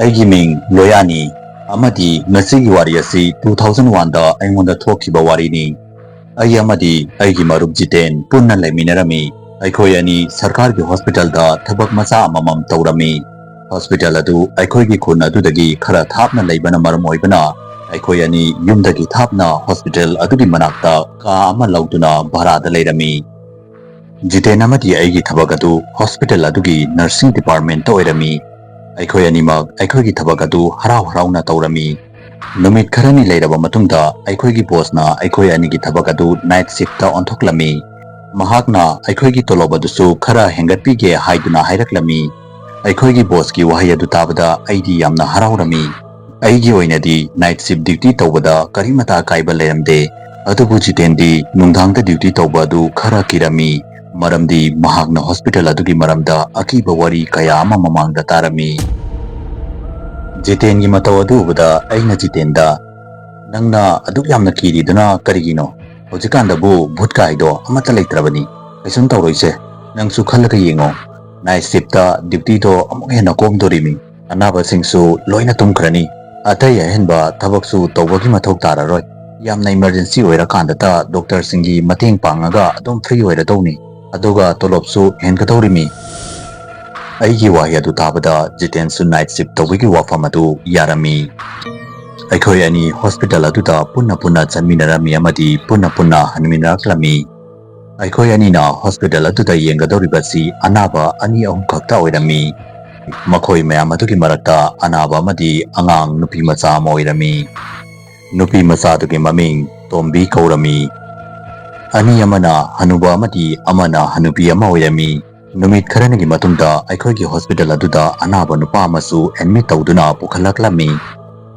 ꯑꯩꯒꯤ ꯃꯤꯡ ꯂꯣꯌꯥꯅꯤ ꯑꯃꯗꯤ ꯉꯁꯤꯒꯤ ꯋꯥꯔꯤ ꯑꯁꯤ 2001ꯗ ꯑꯩꯉꯣꯟꯗ ꯊꯣꯛꯈꯤꯕ ꯋꯥꯔꯤꯅꯤ꯫ ꯑꯩ ꯑꯃꯗꯤ ꯑꯩꯒꯤ ꯃꯔꯨꯞ ꯖꯤꯇꯦꯟ ꯄꯨꯟꯅ ꯂꯩꯃꯤꯟꯅꯔꯝꯃꯤ꯫ ꯑꯩꯈꯣꯏ ꯑꯅꯤ ꯁꯔꯀꯥꯔꯒꯤ ꯍꯣꯁꯄꯤꯇꯥꯜꯗ ꯊꯕꯛ ꯃꯆꯥ ꯑꯃꯃꯝ ꯇꯧꯔꯝꯃꯤ꯫ ꯍꯣꯁꯄꯤꯇꯥꯜ ꯑꯗꯨ ꯑꯩꯈꯣꯏꯒꯤ ꯈꯨꯟ ꯑꯗꯨꯗꯒꯤ ꯈꯔ ꯊꯥꯞꯅ ꯂꯩꯕꯅ ꯃꯔꯝ ꯑꯣꯏꯕꯅ ꯑꯩꯈꯣꯏ ꯑꯅꯤ ꯌꯨꯝꯗꯒꯤ ꯊꯥꯞꯅ ꯍꯣꯁꯄꯤꯇꯥꯜ ꯑꯗꯨꯒꯤ ꯃꯅꯥꯛꯇ ꯀꯥ ꯑꯃ ꯂꯧꯗꯨꯅ ꯚꯔꯥꯗ ꯂꯩꯔꯝꯃꯤ꯫ ꯖꯤꯇꯦꯟ ꯑꯃꯗꯤ ꯑꯩꯒꯤ ꯊꯕꯛ ꯑꯗꯨ ꯍꯣꯁꯄꯤꯇꯥꯜ ꯑꯗꯨꯒꯤ ꯅꯔꯁꯤꯡ ꯗꯤꯄꯥꯔꯠꯃꯦꯟꯇ ꯑꯣꯏꯔꯝꯃꯤ꯫ ꯑꯩꯈꯣꯏ ꯑꯅꯤꯃꯛ ꯑꯩꯈꯣꯏꯒꯤ ꯊꯕꯛ ꯑꯗꯨ ꯍꯔꯥꯎ ꯍꯔꯥꯎꯅ ꯇꯧꯔꯝꯃꯤ꯫ ꯅꯨꯃꯤꯠ ꯈꯔꯅꯤ ꯂꯩꯔꯕ ꯃꯇꯨꯡꯗ ꯑꯩꯈꯣꯏꯒꯤ ꯕꯣꯁꯅ ꯑꯩꯈꯣꯏ ꯑꯅꯤꯒꯤ ꯊꯕꯛ ꯑꯗꯨ ꯅꯥꯏꯠ ꯁꯤꯐꯇ ꯑꯣꯟꯊꯣꯛꯂꯝꯃꯤ꯫ ꯃꯍꯥꯛꯅ ꯑꯩꯈꯣꯏꯒꯤ ꯇꯣꯂꯣꯞ ꯑꯗꯨꯁꯨ ꯈꯔ ꯍꯦꯟꯒꯠꯄꯤꯒꯦ ꯍꯥꯏꯗꯨꯅ ꯍꯥꯏꯔꯛꯂꯝꯃꯤ꯫ ꯑꯩꯈꯣꯏꯒꯤ ꯕꯣꯁꯀꯤ ꯋꯥꯍꯩ ꯑꯗꯨ ꯇꯥꯕꯗ ꯑꯩꯗꯤ ꯌꯥꯝꯅ ꯍꯔꯥꯎꯔꯝꯃꯤ꯫ ꯑꯩꯒꯤ ꯑꯣꯏꯅꯗꯤ ꯅꯥꯏꯠ ꯁꯤꯐ ꯗ꯭ꯌꯨꯇꯤ ꯇꯧꯕꯗ ꯀꯔꯤꯃꯇ ꯑꯀꯥꯏꯕ ꯂꯩꯔꯝꯗꯦ꯫ ꯑꯗꯨꯕꯨ ꯖꯤꯇꯦꯟꯗꯤ ꯅꯨꯡꯗꯥꯡꯗ ꯗ꯭ꯌꯨꯇꯤ ꯇꯧꯕ ꯑꯗꯨ ꯈꯔ ꯀꯤꯔꯝꯃꯤ꯫ ꯃꯔꯝꯗꯤ ꯃꯍꯥꯛꯅ ꯍꯣꯁꯄꯤꯇꯥꯜ ꯑꯗꯨꯒꯤ ꯃꯔꯝꯗ ꯑꯀꯤꯕ ꯋꯥꯔꯤ ꯀꯌꯥ ꯑꯃ ꯃꯃꯥꯡꯗ ꯇꯥꯔꯝꯃꯤ꯫ ꯖꯤꯇꯦꯟꯒꯤ ꯃꯇꯧ ꯑꯗꯨ ꯎꯕꯗ ꯑꯩꯅ ꯖꯤꯇꯦꯟꯗ "ꯅꯪꯅ ꯑꯗꯨꯛ ꯌꯥꯝꯅ ꯀꯤꯔꯤꯗꯨꯅ ꯀꯔꯤꯒꯤꯅꯣ? ꯍꯧꯖꯤꯛꯀꯥꯟꯗꯕꯨ ꯚꯨꯠ ꯀꯥꯏꯗꯣ ꯑꯃꯠꯇ ꯂꯩꯇ꯭ꯔꯕꯅꯤ꯫ ꯀꯩꯁꯨꯝ ꯇꯧꯔꯣꯏꯁꯦ꯫ ꯅꯪꯁꯨ ꯈꯜꯂꯒ ꯌꯦꯡꯉꯣ꯫ ꯅꯥꯏꯠ ꯁꯤꯐꯇ ꯗ꯭ꯌꯨꯇꯤꯗꯣ ꯑꯃꯨꯛ ꯍꯦꯟꯅ ꯀꯣꯝꯗꯣꯔꯤꯃꯤ꯫ ꯑꯅꯥꯕꯁꯤꯡꯁꯨ ꯂꯣꯏꯅ ꯇꯨꯝꯈ꯭ꯔꯅꯤ꯫ ꯑꯇꯩ ꯑꯍꯦꯟꯕ ꯊꯕꯛꯁꯨ ꯇꯧꯕꯒꯤ ꯃꯊꯧ ꯇꯥꯔꯔꯣꯏ꯫ ꯌꯥꯝꯅ ꯏꯃꯔꯖꯦꯟꯁꯤ ꯑꯣꯏꯔꯀꯥꯟꯗꯇ ꯗꯣꯛꯇꯔꯁꯤꯡꯒꯤ ꯃꯇꯦꯡ ꯄꯥꯡꯉꯒ ꯑꯗꯨꯝ ꯐ꯭ꯔꯤ ꯑꯣꯏꯔꯗꯧꯅꯤ꯫ ꯑꯗꯨꯒ ꯇꯣꯂꯣꯞꯁꯨ ꯍꯦꯟꯒꯗꯧꯔꯤꯃꯤ꯫ ꯑꯩꯒꯤ ꯋꯥꯍꯩ ꯑꯗꯨ ꯇꯥꯕꯗ ꯖꯤꯇꯦꯟꯁꯨ ꯅꯥꯏꯠ ꯁꯤꯐ ꯇꯧꯕꯒꯤ ꯋꯥꯐꯝ ꯑꯗꯨ ꯌꯥꯔꯝꯃꯤ꯫ ꯑꯩꯈꯣꯏ ꯑꯅꯤ ꯍꯣꯁꯄꯤꯇꯥꯜ ꯑꯗꯨꯗ ꯄꯨꯟꯅ ꯆꯠꯃꯤꯟꯅꯔꯝꯃꯤ ꯑꯃꯗꯤ ꯄꯨꯟꯅ ꯍꯟꯃꯤꯟꯅꯔꯛꯂꯝꯃꯤ꯫ ꯑꯩꯈꯣꯏ ꯑꯅꯤꯅ ꯍꯣꯁꯄꯤꯇꯥꯜ ꯑꯗꯨꯗ ꯌꯦꯡꯒꯗꯧꯔꯤꯕꯁꯤ ꯑꯅꯥꯕ ꯑꯅꯤ ꯑꯍꯨꯝ ꯈꯛꯇ ꯑꯣꯏꯔꯝꯃꯤ꯫ ꯃꯈꯣꯏ ꯃꯌꯥꯝ ꯑꯗꯨꯒꯤ ꯃꯔꯛꯇ ꯑꯅꯥꯕ ꯑꯃꯗꯤ ꯑꯉꯥꯡ ꯅꯨꯄꯤ ꯃꯆꯥ ꯑꯃ ꯑꯣꯏꯔꯝꯃꯤ꯫ ꯅꯨꯄꯤ ꯃꯆꯥꯗꯨꯒꯤ ꯃꯃꯤꯡ ꯇꯣꯝꯕꯤ ꯀꯧꯔꯝꯃꯤ꯫ ꯑꯅꯤ ꯑꯃꯅ ꯍꯅꯨꯕ ꯑꯃꯗꯤ ꯑꯃꯅ ꯍꯅꯨꯕꯤ ꯑꯃ ꯑꯣꯏꯔꯝꯃꯤ꯫ ꯅꯨꯃꯤꯠ ꯈꯔꯅꯤꯒꯤ ꯃꯇꯨꯡꯗ ꯑꯩꯈꯣꯏꯒꯤ ꯍꯣꯁꯄꯤꯇꯥꯜ ꯑꯗꯨꯗ ꯑꯅꯥꯕ ꯅꯨꯄꯥ ꯑꯃꯁꯨ ꯑꯦꯗꯃꯤꯠ ꯇꯧꯗꯨꯅ ꯄꯨꯈꯠꯂꯛꯂꯝꯃꯤ꯫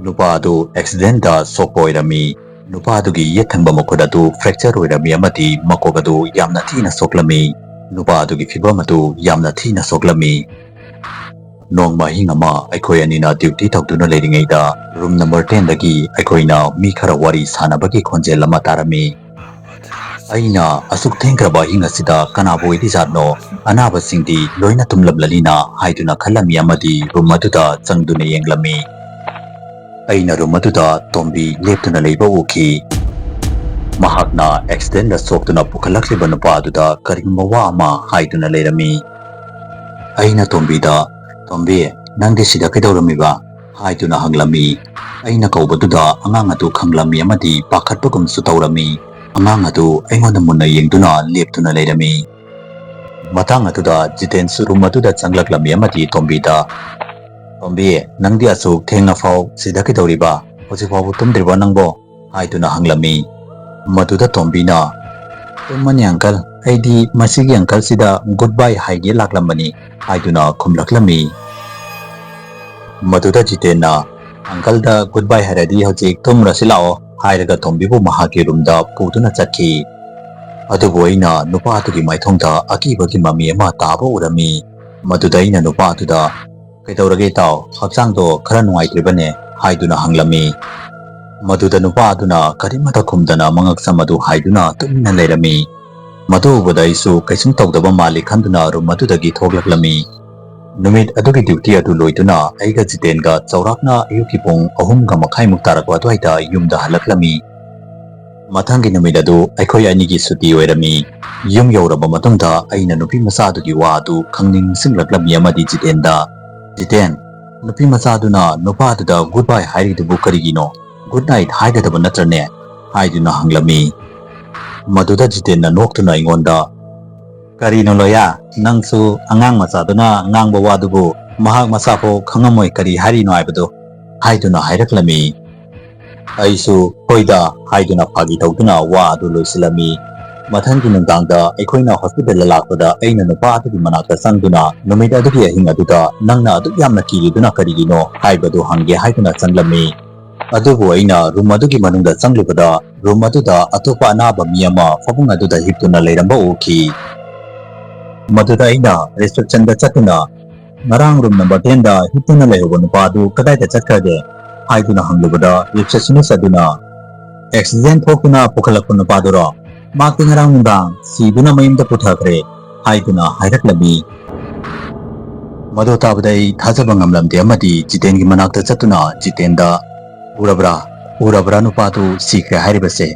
ꯅꯨꯄꯥ ꯑꯗꯨ ꯑꯦꯛꯁꯤꯗꯦꯟꯇ ꯁꯣꯛꯄ ꯑꯣꯏꯔꯝꯃꯤ꯫ ꯅꯨꯄꯥ ꯑꯗꯨꯒꯤ ꯌꯦꯠ ꯊꯪꯕ ꯃꯈꯨꯠ ꯑꯗꯨ ꯐ꯭ꯔꯦꯛꯆꯔ ꯑꯣꯏꯔꯝꯃꯤ ꯑꯃꯗꯤ ꯃꯀꯣꯛ ꯑꯗꯨ ꯌꯥꯝꯅ ꯊꯤꯅ ꯁꯣꯛꯂꯝꯃꯤ꯫ ꯅꯨꯄꯥ ꯑꯗꯨꯒꯤ ꯐꯤꯚꯝ ꯑꯗꯨ ꯌꯥꯝꯅ ꯊꯤꯅ ꯁꯣꯛꯂꯝꯃꯤ꯫ ꯅꯣꯡꯃ ꯑꯍꯤꯡ ꯑꯃ ꯑꯩꯈꯣꯏ ꯑꯅꯤꯅ ꯗ꯭ꯌꯨꯇꯤ ꯇꯧꯗꯨꯅ ꯂꯩꯔꯤꯉꯩꯗ ꯔꯨꯝ ꯅꯝꯕꯔ 10ꯗꯒꯤ ꯑꯩꯈꯣꯏꯅ ꯃꯤ ꯈꯔ ꯋꯥꯔꯤ ꯁꯥꯟꯅꯕꯒꯤ ꯈꯣꯟꯖꯦꯜ ꯑꯃ ꯇꯥꯔꯝꯃꯤ꯫ ꯑꯩꯅ ꯑꯁꯨꯛ ꯊꯦꯡꯈ꯭ꯔꯕ ꯑꯍꯤꯡ ꯑꯁꯤꯗ ꯀꯅꯥꯕꯨ ꯑꯣꯏꯔꯤꯖꯥꯠꯅꯣ? ꯑꯅꯥꯕꯁꯤꯡꯗꯤ ꯂꯣꯏꯅ ꯇꯨꯝꯂꯝꯂꯅꯤꯅ ꯍꯥꯏꯗꯨꯅ ꯈꯜꯂꯝꯃꯤ ꯑꯃꯗꯤ ꯔꯨꯝ ꯑꯗꯨꯗ ꯆꯪꯗꯨꯅ ꯌꯦꯡꯂꯝꯃꯤ꯫ ꯑꯩꯅ ꯔꯨꯝ ꯑꯗꯨꯗ ꯇꯣꯝꯕꯤ ꯂꯦꯞꯇꯨꯅ ꯂꯩꯕ ꯎꯈꯤ꯫ ꯃꯍꯥꯛꯅ ꯑꯦꯛꯁꯤꯗꯦꯟꯇ ꯁꯣꯛꯇꯨꯅ ꯄꯨꯈꯠꯂꯛꯂꯤꯕ ꯅꯨꯄꯥ ꯑꯗꯨꯗ ꯀꯔꯤꯒꯨꯝꯕ ꯋꯥ ꯑꯃ ꯍꯥꯏꯗꯨꯅ ꯂꯩꯔꯝꯃꯤ꯫ ꯑꯩꯅ ꯇꯣꯝꯕꯤꯗ "ꯇꯣꯝꯕꯤ, ꯅꯪꯗꯤ ꯁꯤꯗ ꯀꯩꯗꯧꯔꯝꯃꯤꯕ?" ꯍꯥꯏꯗꯨꯅ ꯍꯪꯂꯝꯃꯤ꯫ ꯑꯩꯅ ꯀꯧꯕꯗꯨꯗ ꯑꯉꯥꯡ ꯑꯗꯨ ꯈꯪꯂꯝꯃꯤ ꯑꯃꯗꯤ ꯄꯥꯈꯠꯄꯒꯨꯝꯁꯨ ꯇꯧꯔꯝꯃꯤ꯫ ꯑꯉꯥꯡ ꯑꯗꯨ ꯑꯩꯉꯣꯟꯗ ꯃꯨꯟꯅ ꯌꯦꯡꯗꯨꯅ ꯂꯦꯞꯇꯨꯅ ꯂꯩꯔꯝꯃꯤ꯫ ꯃꯇꯥꯡ ꯑꯗꯨꯗ ꯖꯤꯇꯦꯟꯁꯨ ꯔꯨꯝ ꯑꯗꯨꯗ ꯆꯪꯂꯛꯂꯝꯃꯤ ꯑꯃꯗꯤ ꯇꯣꯝꯕꯤꯗ "ꯇꯣꯝꯕꯤ, ꯅꯪꯗꯤ ꯑꯁꯨꯛ ꯊꯦꯡꯅꯐꯥꯎ ꯁꯤꯗ ꯀꯩꯗꯧꯔꯤꯕ? ꯍꯧꯖꯤꯛꯐꯥꯎꯕ ꯇꯨꯝꯗ꯭ꯔꯤꯕ ꯅꯪꯕꯣ?" ꯍꯥꯏꯗꯨꯅ ꯍꯪꯂꯝꯃꯤ꯫ ꯃꯗꯨꯗ ꯇꯣꯝꯕꯤꯅ "ꯇꯨꯝꯃꯅꯤ ꯑꯪꯀꯜ, ꯑꯩꯗꯤ ꯃꯁꯤꯒꯤ ꯑꯪꯀꯜꯁꯤꯗ ꯒꯨꯗ ꯕꯥꯏ ꯍꯥꯏꯒꯦ ꯂꯥꯛꯂꯝꯕꯅꯤ" ꯍꯥꯏꯗꯨꯅ ꯈꯨꯝꯂꯛꯂꯝꯃꯤ꯫ ꯃꯗꯨꯗ ꯖꯤꯇꯦꯟꯅ "ꯑꯪꯀꯜꯗ ꯒꯨꯗ ꯕꯥꯏ ꯍꯥꯏꯔꯗꯤ ꯍꯧꯖꯤꯛ ꯇꯨꯝꯔꯁꯤ ꯂꯥꯛꯑꯣ" ꯍꯥꯏꯔꯒ ꯇꯣꯝꯕꯤꯕꯨ ꯃꯍꯥꯛꯀꯤ ꯔꯨꯝꯗ ꯄꯨꯗꯨꯅ ꯆꯠꯈꯤ꯫ ꯑꯗꯨꯕꯨ ꯑꯩꯅ ꯅꯨꯄꯥ ꯑꯗꯨꯒꯤ ꯃꯥꯏꯊꯣꯡꯗ ꯑꯀꯤꯕꯒꯤ ꯃꯃꯤ ꯑꯃ ꯇꯥꯕ ꯎꯔꯝꯃꯤ꯫ ꯃꯗꯨꯗ ꯑꯩꯅ ꯅꯨꯄꯥ ꯑꯗꯨꯗ "ꯀꯩꯗꯧꯔꯒꯦ ꯏꯇꯥꯎ? ꯍꯛꯆꯥꯡꯗꯣ ꯈꯔ ꯅꯨꯡꯉꯥꯏꯇ꯭ꯔꯤꯕꯅꯦ" ꯍꯥꯏꯗꯨꯅ ꯍꯪꯂꯝꯃꯤ꯫ ꯃꯗꯨꯗ ꯅꯨꯄꯥ ꯑꯗꯨꯅ ꯀꯔꯤꯃꯇ ꯈꯨꯝꯗꯅ ꯃꯉꯛꯁꯝ ꯑꯗꯨ ꯍꯥꯏꯗꯨꯅ ꯇꯨꯃꯤꯟꯅ ꯂꯩꯔꯝꯃꯤ꯫ ꯃꯗꯨ ꯎꯕꯗ ꯑꯩꯁꯨ ꯀꯩꯁꯨꯝ ꯇꯧꯗꯕ ꯃꯥꯜꯂꯤ ꯈꯟꯗꯨꯅ ꯔꯨꯝ ꯑꯗꯨꯗꯒꯤ ꯊꯣꯛꯂꯛꯂꯝꯃꯤ꯫ ꯅꯨꯃꯤꯠ ꯑꯗꯨꯒꯤ ꯗ꯭ꯌꯨꯇꯤ ꯑꯗꯨ ꯂꯣꯏꯗꯨꯅ ꯑꯩꯒ ꯖꯤꯇꯦꯟꯒ ꯆꯥꯎꯔꯥꯛꯅ ꯑꯌꯨꯛꯀꯤ ꯄꯨꯡ 3:30 ꯇꯥꯔꯛꯄ ꯑꯗꯨꯋꯥꯏꯗ ꯌꯨꯝꯗ ꯍꯜꯂꯛꯂꯝꯃꯤ꯫ ꯃꯊꯪꯒꯤ ꯅꯨꯃꯤꯠ ꯑꯗꯨ ꯑꯩꯈꯣꯏ ꯑꯅꯤꯒꯤ ꯁꯨꯇꯤ ꯑꯣꯏꯔꯝꯃꯤ꯫ ꯌꯨꯝ ꯌꯧꯔꯕ ꯃꯇꯨꯡꯗ ꯑꯩꯅ ꯅꯨꯄꯤ ꯃꯆꯥꯗꯨꯒꯤ ꯋꯥ ꯑꯗꯨ ꯈꯪꯅꯤꯡ ꯅꯤꯡꯁꯤꯡꯂꯛꯂꯝꯃꯤ ꯑꯃꯗꯤ ꯖꯤꯇꯦꯟꯗ "ꯖꯤꯇꯦꯟ, ꯅꯨꯄꯤ ꯃꯆꯥꯗꯨꯅ ꯅꯨꯄꯥꯗꯨꯗ ꯒꯨꯗ ꯕꯥꯏ ꯍꯥꯏꯔꯤꯗꯨꯕꯨ ꯀꯔꯤꯒꯤꯅꯣ? ꯒꯨꯗ ꯅꯥꯏꯠ ꯍꯥꯏꯒꯗꯕ ꯅꯠꯇ꯭ꯔꯅꯦ?" ꯍꯥꯏꯗꯨꯅ ꯍꯪꯂꯝꯃꯤ꯫ ꯃꯗꯨꯗ ꯖꯤꯇꯦꯟꯅ ꯅꯣꯛꯇꯨꯅ ꯑꯩꯉꯣꯟꯗ "ꯀꯔꯤꯅꯣ ꯂꯣꯌꯥ, ꯅꯪꯁꯨ ꯑꯉꯥꯡ ꯃꯆꯥꯗꯨꯅ ꯉꯥꯡꯕ ꯋꯥꯗꯨꯕꯨ ꯃꯍꯥꯛ ꯃꯁꯥꯐꯥꯎ ꯈꯪꯉꯝꯃꯣꯏ ꯀꯔꯤ ꯍꯥꯏꯔꯤꯅꯣ ꯍꯥꯏꯕꯗꯨ" ꯍꯥꯏꯗꯨꯅ ꯍꯥꯏꯔꯛꯂꯝꯃꯤ꯫ ꯑꯩꯁꯨ "ꯍꯣꯏꯗ" ꯍꯥꯏꯗꯨꯅ ꯐꯥꯒꯤ ꯇꯧꯗꯨꯅ ꯋꯥ ꯑꯗꯨ ꯂꯣꯏꯁꯤꯜꯂꯝꯃꯤ꯫ ꯃꯊꯪꯒꯤ ꯅꯨꯡꯗꯥꯡꯗ ꯑꯩꯈꯣꯏꯅ ꯍꯣꯁꯄꯤꯇꯥꯜꯗ ꯂꯥꯛꯄꯗ ꯑꯩꯅ ꯅꯨꯄꯥ ꯑꯗꯨꯒꯤ ꯃꯅꯥꯛꯇ ꯆꯪꯗꯨꯅ "ꯅꯨꯃꯤꯠ ꯑꯗꯨꯒꯤ ꯑꯍꯤꯡ ꯑꯗꯨꯗ ꯅꯪꯅ ꯑꯗꯨꯛ ꯌꯥꯝꯅ ꯀꯤꯔꯤꯗꯨꯅ ꯀꯔꯤꯒꯤꯅꯣ?" ꯍꯥꯏꯕꯗꯨ ꯍꯪꯒꯦ ꯍꯥꯏꯗꯨꯅ ꯆꯪꯂꯝꯃꯤ꯫ ꯑꯗꯨꯕꯨ ꯑꯩꯅ ꯔꯨꯝ ꯑꯗꯨꯒꯤ ꯃꯅꯨꯡꯗ ꯆꯪꯂꯨꯕꯗ ꯔꯨꯝ ꯑꯗꯨꯗ ꯑꯇꯣꯞꯄ ꯑꯅꯥꯕ ꯃꯤ ꯑꯃ ꯐꯃꯨꯡ ꯑꯗꯨꯗ ꯍꯤꯞꯇꯨꯅ ꯂꯩꯔꯝꯕ ꯎꯈꯤ꯫ ꯃꯗꯨꯗ ꯑꯩꯅ ꯔꯤꯁꯦꯞꯁꯟꯗ ꯆꯠꯇꯨꯅ "ꯉꯔꯥꯡ ꯔꯨꯝ ꯅꯝꯕꯔ 10ꯗ ꯍꯤꯞꯇꯨꯅ ꯂꯩꯍꯧꯕ ꯅꯨꯄꯥ ꯑꯗꯨ ꯀꯗꯥꯏꯗ ꯆꯠꯈ꯭ꯔꯒꯦ?" ꯍꯥꯏꯗꯨꯅ ꯍꯪꯂꯨꯕꯗ ꯔꯤꯁꯦꯞꯁꯅꯤꯁ ꯑꯗꯨꯅ "ꯑꯦꯛꯁꯤꯗꯦꯟ ꯊꯣꯛꯇꯨꯅ ꯄꯨꯈꯠꯂꯛꯄ ꯅꯨꯄꯥꯗꯨꯔꯣ? ꯃꯍꯥꯛꯇꯤ ꯉꯔꯥꯡ ꯅꯨꯡꯗꯥꯡ ꯁꯤꯗꯨꯅ ꯃꯌꯨꯝꯗ ꯄꯨꯊꯈ꯭ꯔꯦ" ꯍꯥꯏꯗꯨꯅ ꯍꯥꯏꯔꯛꯂꯝꯃꯤ꯫ ꯃꯗꯨ ꯇꯥꯕꯗ ꯑꯩ ꯊꯥꯖꯕ ꯉꯝꯂꯝꯗꯦ ꯑꯃꯗꯤ ꯖꯤꯇꯦꯟꯒꯤ ꯃꯅꯥꯛꯇ ꯆꯠꯇꯨꯅ ꯖꯤꯇꯦꯟꯗ ꯎꯔꯕ꯭ꯔꯥ ꯅꯨꯄꯥꯗꯨ ꯁꯤꯈ꯭ꯔꯦ ꯍꯥꯏꯔꯤꯕꯁꯦ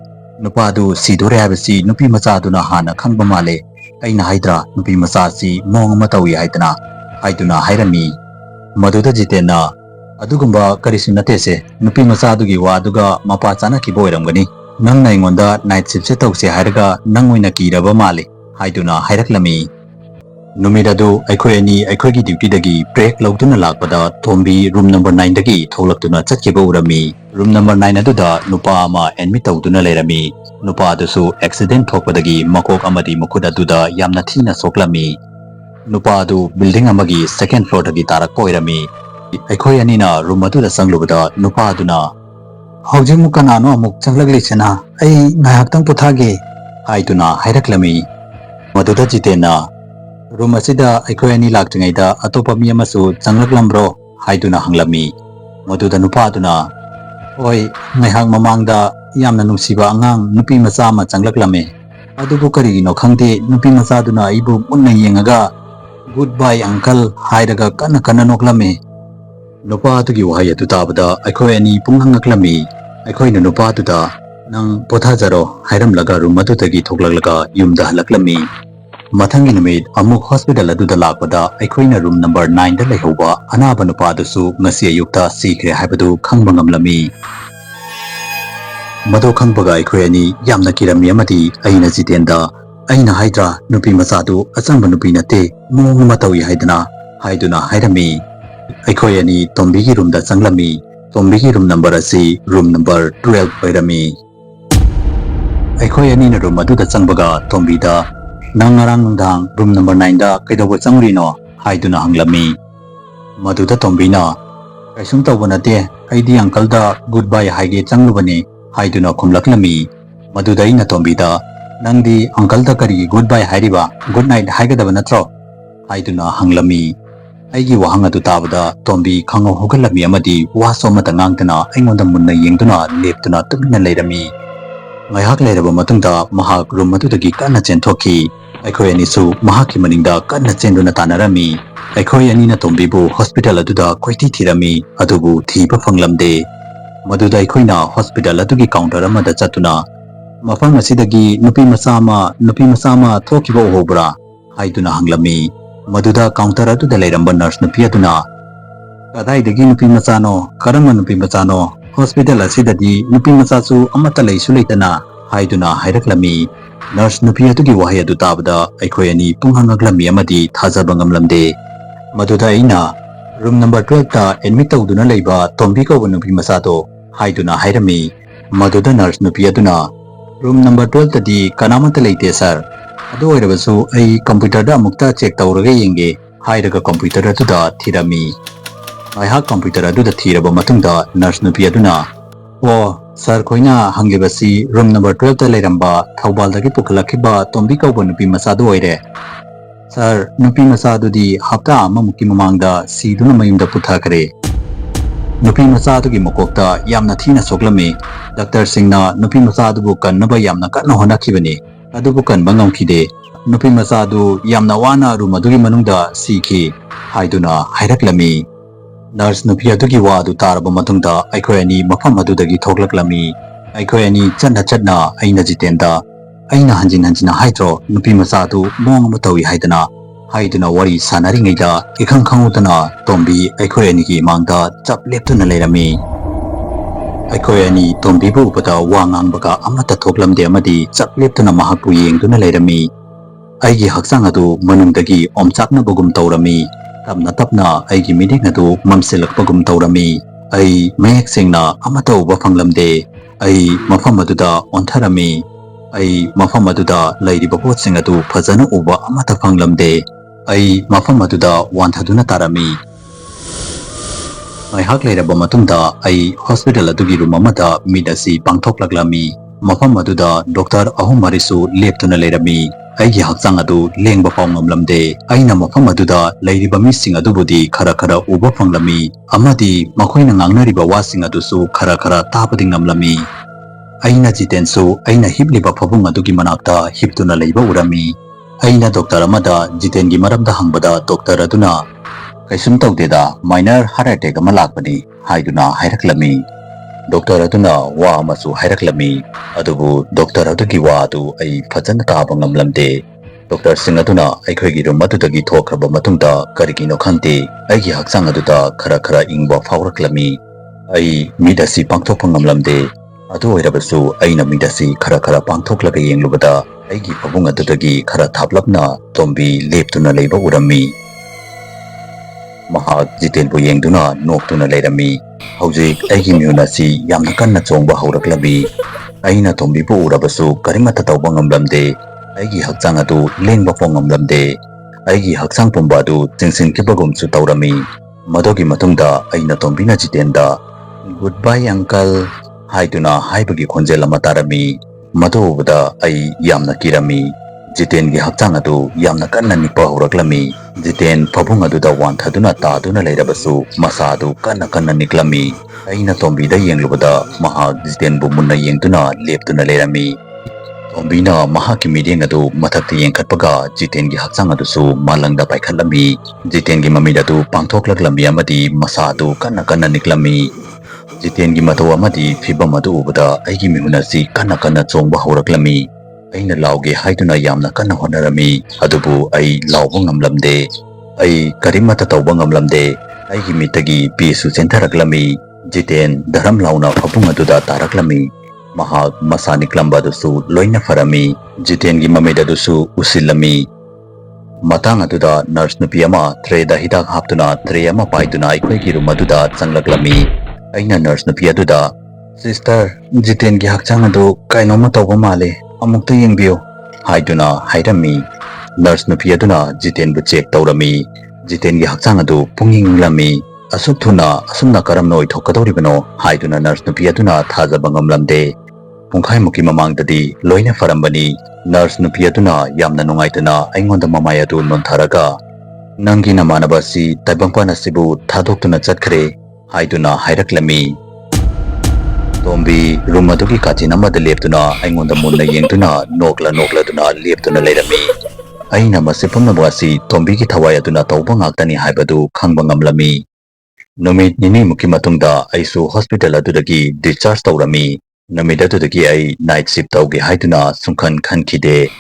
ꯅꯨꯄꯥꯗꯨ ꯁꯤꯗꯣꯔꯦ ꯍꯥꯏꯕꯁꯤ ꯅꯨꯄꯤ ꯃꯆꯥꯗꯨꯅ ꯍꯥꯟꯅ ꯈꯪꯕ ꯃꯥꯜꯂꯦ ꯑꯩꯅ ꯍꯥꯏꯗ꯭ꯔꯥ ꯅꯨꯄꯤ ꯃꯆꯥꯁꯤ ꯃꯑꯣꯡ ꯑꯃ ꯇꯧꯏ ꯍꯥꯏꯗꯨꯅ ꯍꯥꯏꯔꯝꯃꯤ ꯃꯗꯨꯗ ꯖꯤꯇꯦꯟꯅ ꯑꯗꯨꯒꯨꯝꯕ ꯀꯔꯤꯁꯨ ꯅꯠꯇꯦꯁꯦ ꯅꯨꯄꯤ ꯃꯆꯥꯗꯨꯒꯤ ꯋꯥꯗꯨꯒ ꯃꯄꯥ ꯆꯥꯅꯈꯤꯕ ꯑꯣꯏꯔꯝꯒꯅꯤ ꯅꯪꯅ ꯑꯩꯉꯣꯟꯗ ꯅꯥꯏꯠ ꯁꯤꯐꯠꯁꯦ ꯇꯧꯁꯦ ꯍꯥꯏꯔꯒ ꯅꯪ ꯑꯣꯏꯅ ꯀꯤꯔꯕ ꯃꯥꯜꯂꯦ ꯍꯥꯏꯗꯨꯅ ꯍꯥꯏꯔꯛꯂꯝꯃꯤ ꯅꯨꯃꯤꯠ ꯑꯗꯨ ꯑꯩꯈꯣꯏ ꯑꯅꯤ ꯑꯩꯈꯣꯏꯒꯤ ꯗ꯭ꯌꯨꯇꯤꯗꯒꯤ ꯕ꯭ꯔꯦꯛ ꯂꯧꯗꯨꯅ ꯂꯥꯛꯄꯗ ꯇꯣꯝꯕꯤ ꯔꯨꯝ ꯅꯝꯕꯔ 9ꯗꯒꯤ ꯊꯣꯛꯂꯛꯇꯨꯅ ꯆꯠꯈꯤꯕ ꯎꯔꯝꯃꯤ ꯔꯨꯝ ꯅꯝꯕꯔ 9 ꯑꯗꯨꯗ ꯅꯨꯄꯥ ꯑꯃ ꯑꯦꯗꯃꯤꯠ ꯇꯧꯗꯨꯅ ꯂꯩꯔꯝꯃꯤ ꯅꯨꯄꯥ ꯑꯗꯨꯁꯨ ꯑꯦꯛꯁꯤꯗꯦꯟꯠ ꯊꯣꯛꯄꯗꯒꯤ ꯃꯀꯣꯛ ꯑꯃꯗꯤ ꯃꯈꯨꯠ ꯑꯗꯨꯗ ꯌꯥꯝꯅ ꯊꯤꯅ ꯁꯣꯛꯂꯝꯃꯤ नुपा अदु बिल्डिंग अमगी सेकेंड फ्लोर दगी तारक पोइरमी अखोय अनिना रूम अदुदा चंगलुबदा नुपा अदुना हौजिमु कनानो अमुक चंगलगलिसना अई नायक्तंग पुथागे हाइदुना हाइरक्लमी मदुदा जितेना रूम असिदा अखोय अनि लाक्त्रिङैदा अतोपा मी अमसु चंगलगलम्ब्रो हाइदुना हंगलमी मदुदा नुपा अदुना ओय मैहाक ममांगदा यामना नुसिबा अंगांग नुपी मचा अमा चंगलगलमे अदुबु करिगिनो खंगदे नुपी मचादुना इबु मुन्ना येंगगा गुड बाय अंकल हाइरगा कन्न कन्न नोकलमे नुपा अदुगी वहाय अदु ताबदा अखोय अनि पुंगंगकलमी अखोयना नुपा अदुदा नंग पोथाजरो हाइरमलगा रूम अदुदगी थोकलगलगा युमदा हलकलमी मथंगी नुमित अमुक हॉस्पिटल अदुदा लापदा अखोयना रूम नंबर 9 दा लेहौबा अनाबा नुपा अदुसु ngasi ayukta sikre haibadu khangba ngamlami मदो खंगबगा अखोय अनि यामना किरमी अमदी अइना जितेंदा अइना हाइद्रा नुपी मचादु अचंब नुपी नते मोंग मतौई हाइदुना हाइरमी अखोय अनि तोंबीगी रूम दा चंगलमी तोंबीगी रूम नंबर असि रूम नंबर 12 ओइरमी अखोय अनि न रूम अदुदा चंगबगा तोंबीदा नंगारांग नुंदांग रूम नंबर 9 दा कैदोबो चंगरिनो हाइदुना हंगलमी मदुदा तोंबीना कैसुम तौबा नते अइदी अंकल दा गुड बाय हाइगे चंगलुबने हाइदुना खुमलकलमी मदुदा इना तोंबीदा नंगदी अंकल दा करी गुड बाय हाइरिबा गुड नाइट हाइगदबा नत्रो हाइदुना हंगलमी अइगी वहांग अदु ताबदा तोंबी खंगो होगलमी अमदी वासो मता ngang अइंगोंदा मुन्ना येंगदुना लेपतुना तुमिना लेरमी ngaiak leiraba matungda mahak room adudagi kanna chenthokhi अखोय अनिसु महाकी मनिंगदा कन्ना चेंदुना तानारमी अखोय अनिना तोंबीबु हॉस्पिटल अदुदा कोइथि थिरमी अदुबु थीबा फंगलमदे मदुदा अखोयना हॉस्पिटल अदुगी काउंटर अमदा चतुना मफम असिदगी नुपी मचा अमा थोखिबा होबरा हाइदुना हंगलमी मदुदा काउंटर अदुदा लेरंबा नर्स नुपी अदुना कदाइदगी नुपी मचानो करम नुपी मचानो हॉस्पिटल असिददी नुपी मचासु अमता लैसु लेतना हाइदुना हाइरक्लमी नर्स नुपी अदुगी वहाय अदु ताबदा अखोय अनि पुंगंगलमी अमदी थाजबा ngamlamde मदुदा अइना रूम नंबर 12 ता एडमिट तौदुना लेबा तोंबी कौबा नुपी मचादो हाइदुना हाइरमी मदुदा नर्स नुपी अदुना रूम नंबर 12 तदी कनामता लेते सर अदु ओइरबसु अई कंप्यूटर दा अमुक्ता चेक तौरगा येंगे हाइरगा कंप्यूटर अदुदा थिरमी ngaiha computer aduda thiraba matungda nurse nupi aduna o sir khoina hanglibasi room number 12 ta leiramba thobal dagi pukhalakhiba tombi kauba nupi masadu oire sir nupi masadu di hapta ama muki mamangda siduna mayumda puthakare nupi masadu gi mokokta yamna thina soklami doctor singna nupi masadu bu kannaba yamna kanna honakhibani adubu kanba ngomkhide nupi masadu yamna wana room adugi manungda sikhi haiduna hairaklami nurse नुपी अदुगी वादु तारबा मतुंगदा अखोय अनि मफम अदुदगी थोकलकलमी अखोय अनि चन्ना चन्ना अइना जितेंदा अइना हंजिन हंजिना हाइद्रो नुपी मचादु मोंग अमा तौई हाइदुना वरी सानारिङैदा इखंग खंगुदना तोंबी अखोय अनिगी मांगदा चप लेप्तुना लेरमी अखोय अनि तोंबीबु उपदा वा ngangbगा अमता थोकलमदे अमदी चप लेप्तुना महाकु येंगदुना लेरमी अइगी हक्सांग अदु मनुंगदगी ओमचाकना बगुम तौरमी तपना तपना अइगी मिडिंग अदु ममसिलकपगुम तौरमी अइ मयेक सेंगना अमता उबा फंगलमदे अइ मफम अदुदा ओंथरमी अइ मफम अदुदा लैरिबा पोतसिंग अदु फजना उबा अमता फंगलमदे अइ मफम अदुदा वांथदुना तारमी ngaiak leiraba matungda अइ हॉस्पिटल अदुगी रूम अमदा मिदसी पांगथोकलकलमी मफम अदुदा डॉक्टर अहुम मरिसु लेप्तुना लेरमी अइगी हक्चांग अदु लेंगबा पाव ngamlamde अइना मफम अदुदा लैरिबा मिसिंग अदुबुदी खरा खरा उबा फंगलमी अमदी मखोइना ngangnariba wasing अदुसु खरा खरा ताबदि ngamlami अइना जितेनसु अइना हिबलिबा फबुंग अदुगी मनाक्ता हिबतुना लेबा उरमी अइना डॉक्टर अमदा जितेनगी मरमदा हंगबदा डॉक्टर अदुना Kaisum tawdeda minor heart attack ama lakpani Haiduna hairaklammi. Doctor aduna wa amasu hairaklammi. Adubu doctor adugi wa adu ai fajana taba ngamlamde. Doctor sing aduna aikhoigi room adudagi thokhraba matungda karigino khante aigi haksang aduda khara ingba fawraklammi. Ai midasi pangthokpa ngamlamde. Adu oirabasu aina midasi khara pangthoklaga yenglubada aigi pabung adudagi khara thaplapna tombi leptuna leiba urammi. Mahak Jiten bu yengduna noktuna leirami. Hauzik aigi miyunasi yamna kanna chongba hauraklammi. Aina tombi bu urabasu karimata tawba ngamlamde. Aigi haksang adu lengba po ngamlamde. Aigi haksang pumba adu chingsinkibagumsu tawrami. Madogi matungda aina tombina Jitenda goodbye uncle Haiduna haibagi khonjel ama tarami. Mado ubada ai yamna kirami. Jiten gi haksang adu yamna kanna nipa hauraklammi. Jiten pabung aduda wanthaduna taduna leirabasu masa adu kanna niklami. Aina tombida yenglubada Mahak Jiten bu munna yengduna leptuna leirami. Tombina Mahaki mideng adu mathakta yengkhatpaga Jiten gi haksang adusu malangda paikhatlammi. Jiten gi mamid adu pangthoklaklammi amadi masa adu kanna niklami. Jiten gi matau amadi fibam adu ubada aigi mihunasi kanna chongba hauraklammi. Aina lauge haiduna yamna kanna honarami. Adubu ai lauba ngamlamde. Ai karimata tawba ngamlamde. Aigi mitagi pisu chentharaklammi. Jiten dharam launa phapung aduda taraklammi. Mahak masa niklamba adusu loina farami. Jiten gi mamid adusu usillammi. Matang aduda nurse nupi ama treda hidak haptuna tray ama paiduna aikhoigi room aduda changlaklammi. Aina nurse nupi aduda sister Jiten gi hakchang adu kainoma tawba male amukta yengbiyo Haiduna hairammi. Nurse nupi aduna Jiten bu check tawrami. Jiten gi haksang adu punginglammi. Asuk thuna asumna karamna oithokadoribano Haiduna nurse nupi aduna thajaba ngamlamde. Pungkhai muki mamangdadi loina farambani. Nurse nupi aduna yamna nungaitana aingonda mamai adu nontharaga nangi namanaba si taibangpan asibu thadoktuna chatkre Haiduna hairaklammi. Tombi room adugi kachin amada leptuna aingonda munna yengtuna nokla duna leptuna leirami. Aina masipamna basi tombi ki thawai aduna tawba ngaktani haibadu khangba ngamlammi. Numit nini muki matungda aisu hospital adudagi discharge tawrami. Numit adudagi ai night shift tawge haiduna sumkhan khankide.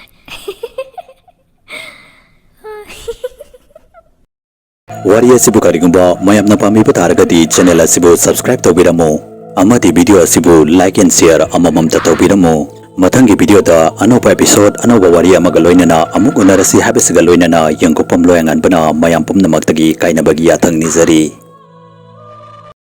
Wari asibu karigumba mayamna pamiba taragadi channel asibu subscribe tawbiramo. Amadi video asibu like and share amamam ta tawbiramo. Mathangi video da anopa episode anoba wari amaga loinana amuk unarasi habesiga loinana yangkopam loyangan bana mayam pumnamak tagi kainabagi yathang nizari.